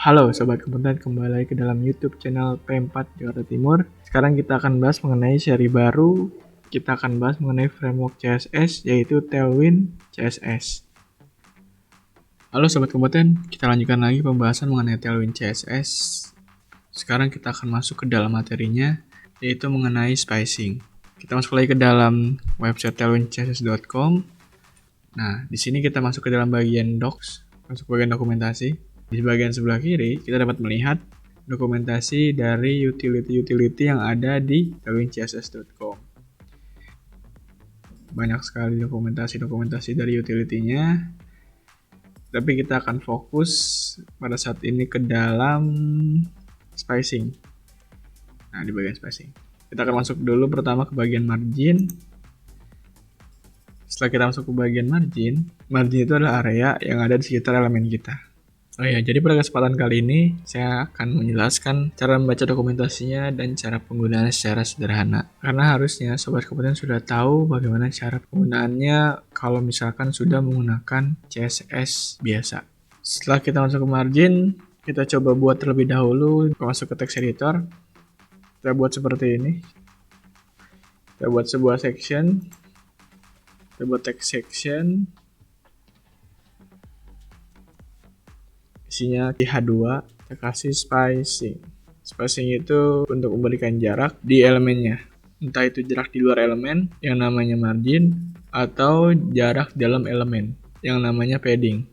Halo Sobat Kompeten, kembali lagi ke dalam YouTube channel P4 Jakarta Timur. Sekarang kita akan bahas mengenai seri baru. Kita akan bahas mengenai framework CSS, yaitu Tailwind CSS. Halo Sobat Kompeten, kita lanjutkan lagi pembahasan mengenai Tailwind CSS. Sekarang kita akan masuk ke dalam materinya, yaitu mengenai spacing. Kita masuk lagi ke dalam website tailwindcss.com. Nah, di sini kita masuk ke dalam bagian docs, masuk bagian dokumentasi. Di bagian sebelah kiri, kita dapat melihat dokumentasi dari utility-utility yang ada di tailwindcss.com. Banyak sekali dokumentasi dari utility-nya, tapi kita akan fokus pada saat ini ke dalam spacing. Nah, di bagian spacing, kita akan masuk dulu pertama ke bagian margin. Setelah kita masuk ke bagian margin itu adalah area yang ada di sekitar elemen kita. Oh ya, jadi pada kesempatan kali ini saya akan menjelaskan cara membaca dokumentasinya dan cara penggunaannya secara sederhana. Karena harusnya Sobat Kompeten sudah tahu bagaimana cara penggunaannya kalau misalkan sudah menggunakan CSS biasa. Setelah kita masuk ke margin, kita coba buat terlebih dahulu, masuk ke text editor. Kita buat seperti ini. Kita buat sebuah section. Kita buat text section. Isinya H2, kita kasih spacing. Spacing itu untuk memberikan jarak di elemennya. Entah itu jarak di luar elemen yang namanya margin atau jarak dalam elemen yang namanya padding.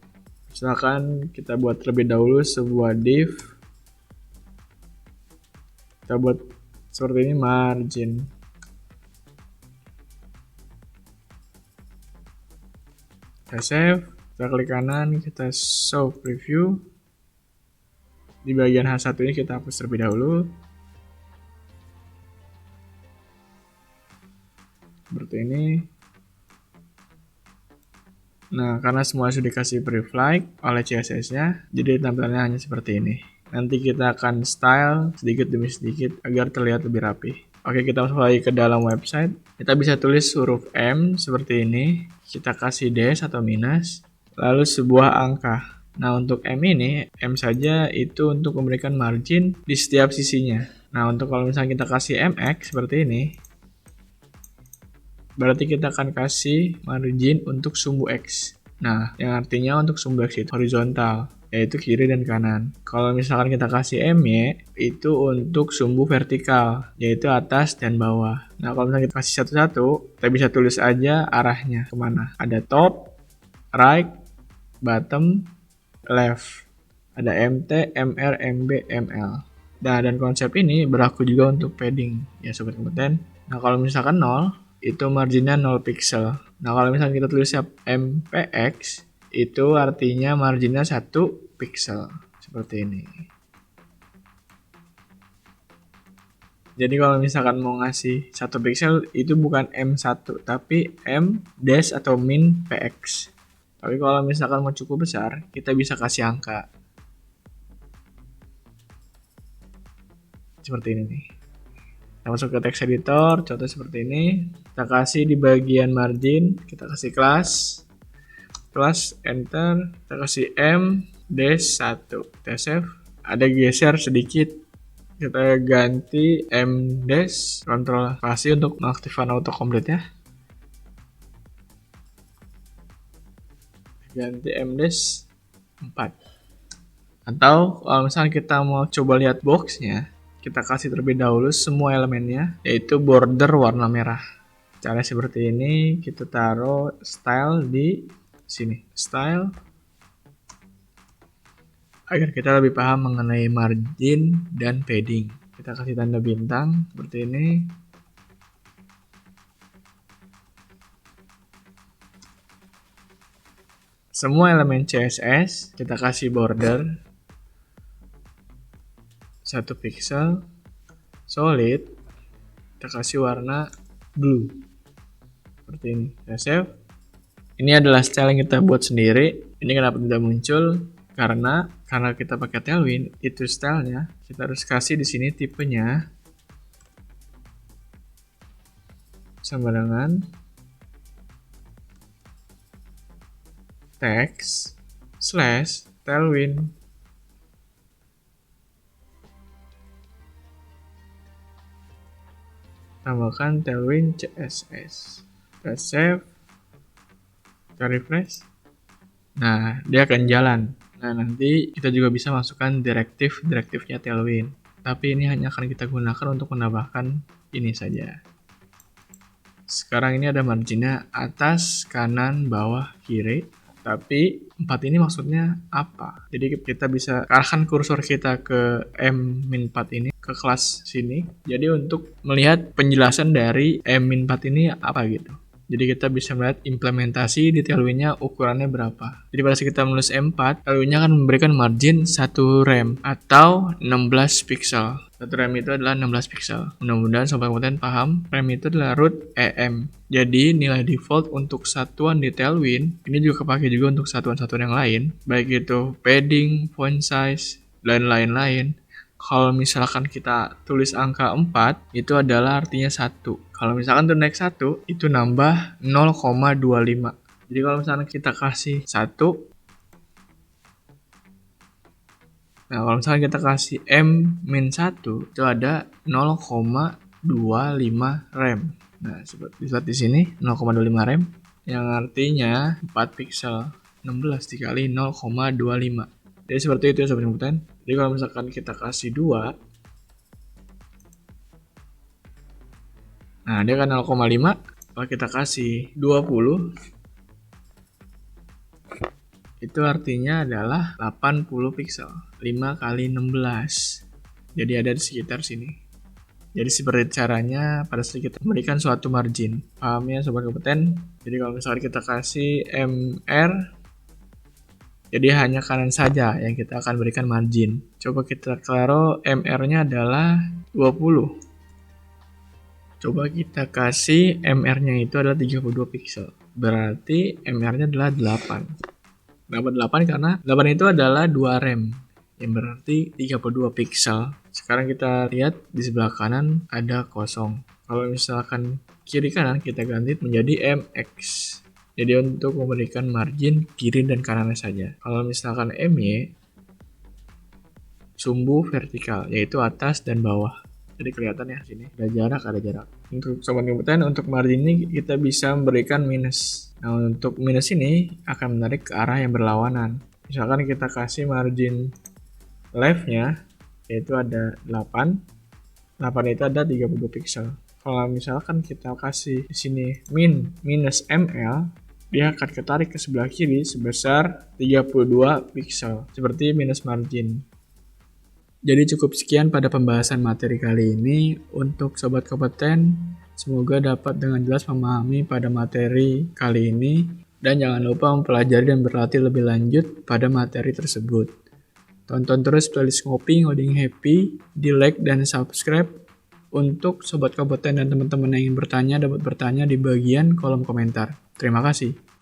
Misalkan kita buat terlebih dahulu sebuah div. Kita buat seperti ini margin. Kita save, kita klik kanan, kita show preview. Di bagian H1 ini kita hapus terlebih dahulu. Seperti ini. Nah, karena semua sudah dikasih pre-flag oleh CSS-nya, jadi tampilannya hanya seperti ini. Nanti kita akan style sedikit demi sedikit agar terlihat lebih rapi. Oke, kita masuk lagi ke dalam website. Kita bisa tulis huruf M seperti ini. Kita kasih dash atau minus, lalu sebuah angka. Nah, untuk M ini, M saja itu untuk memberikan margin di setiap sisinya. Nah, untuk kalau misalnya kita kasih MX seperti ini, berarti kita akan kasih margin untuk sumbu X. Nah, yang artinya untuk sumbu X itu horizontal, yaitu kiri dan kanan. Kalau misalkan kita kasih MY, itu untuk sumbu vertikal, yaitu atas dan bawah. Nah, kalau misalkan kita kasih satu-satu, kita bisa tulis aja arahnya kemana. Ada top, right, bottom, left. Ada MT, MR, MB, ML. Nah, dan konsep ini berlaku juga untuk padding, ya Sobat Kompeten. Nah, kalau misalkan 0, itu marginnya 0 pixel. Nah, kalau misalnya kita tulisnya MPX, itu artinya marginnya 1 pixel. Seperti ini. Jadi kalau misalkan mau ngasih 1 pixel, itu bukan M1, tapi M dash atau min PX. Tapi kalau misalkan mau cukup besar, kita bisa kasih angka. Seperti ini nih. Kita masuk ke text editor, contoh seperti ini. Kita kasih di bagian margin, kita kasih class, enter, kita kasih M dash 1. Kita save, ada geser sedikit. Kita ganti M dash, kontrol spasi untuk mengaktifkan autocomplete ya. Ganti M dash 4. Atau kalau misalnya kita mau coba lihat boxnya, kita kasih terlebih dahulu semua elemennya, yaitu border warna merah. Cara seperti ini, kita taruh style di sini. Style, agar kita lebih paham mengenai margin dan padding. Kita kasih tanda bintang, seperti ini. Semua elemen CSS, kita kasih border 1 pixel, solid, kita kasih warna blue. Seperti ini, kita save. Ini adalah style yang kita buat sendiri. Ini kenapa tidak muncul? Karena kita pakai Tailwind, itu stylenya kita harus kasih di sini tipenya sama dengan text / Tailwind. Tambahkan Tailwind CSS. Kita save. Kita refresh. Nah, dia akan jalan. Nah, nanti kita juga bisa masukkan direktifnya Tailwind. Tapi ini hanya akan kita gunakan untuk menambahkan ini saja. Sekarang ini ada marginnya atas, kanan, bawah, kiri. Tapi 4 ini maksudnya apa? Jadi kita bisa arahkan kursor kita ke M-4 ini, ke kelas sini. Jadi untuk melihat penjelasan dari M-4 ini apa gitu. Jadi kita bisa melihat implementasi di Tailwind-nya ukurannya berapa. Jadi pada saat kita menulis M4, Tailwind-nya akan memberikan margin 1 rem atau 16 pixel. 1 rem itu adalah 16 pixel. Mudah-mudahan sobat kompeten paham, rem itu adalah root EM. Jadi nilai default untuk satuan di Tailwind, ini juga kepake juga untuk satuan-satuan yang lain, baik itu padding, font size, dan lain-lain. Kalau misalkan kita tulis angka 4, itu adalah artinya 1. Kalau misalkan untuk naik 1, itu nambah 0,25. Jadi kalau misalkan kita kasih 1, nah kalau misalkan kita kasih M-1, itu ada 0,25 rem. Nah, seperti lihat di sini, 0,25 rem, yang artinya 4 pixel. 16 dikali 0,25. Jadi seperti itu ya sobat kompeten. Jadi kalau misalkan kita kasih 2, nah dia kan 0,5. Kalau kita kasih 20, itu artinya adalah 80 pixel. 5 kali 16. Jadi ada di sekitar sini. Jadi seperti caranya pada saat kita memberikan suatu margin. Paham ya sobat kompeten? Jadi kalau misalkan kita kasih MR, jadi hanya kanan saja yang kita akan berikan margin. Coba kita taruh MR-nya adalah 20. Coba kita kasih MR-nya itu adalah 32 pixel. Berarti MR-nya adalah 8. Kenapa 8? Karena 8 itu adalah 2 rem. Yang berarti 32 pixel. Sekarang kita lihat di sebelah kanan ada kosong. Kalau misalkan kiri kanan kita ganti menjadi MX. Jadi untuk memberikan margin kiri dan kanannya saja. Kalau misalkan MY, sumbu vertikal, yaitu atas dan bawah. Jadi kelihatan ya sini, ada jarak. Untuk sobat kompeten, untuk margin ini kita bisa memberikan minus. Nah, untuk minus ini akan menarik ke arah yang berlawanan. Misalkan kita kasih margin left-nya, yaitu ada 8. 8 itu ada 32 pixel. Kalau misalkan kita kasih di sini minus ML, dia akan ketarik ke sebelah kiri sebesar 32 pixel, seperti minus margin. Jadi cukup sekian pada pembahasan materi kali ini. Untuk sobat kompeten, semoga dapat dengan jelas memahami pada materi kali ini. Dan jangan lupa mempelajari dan berlatih lebih lanjut pada materi tersebut. Tonton terus playlist Ngopi Ngoding Happy, di like dan subscribe. Untuk sobat kompeten dan teman-teman yang ingin bertanya, dapat bertanya di bagian kolom komentar. Terima kasih.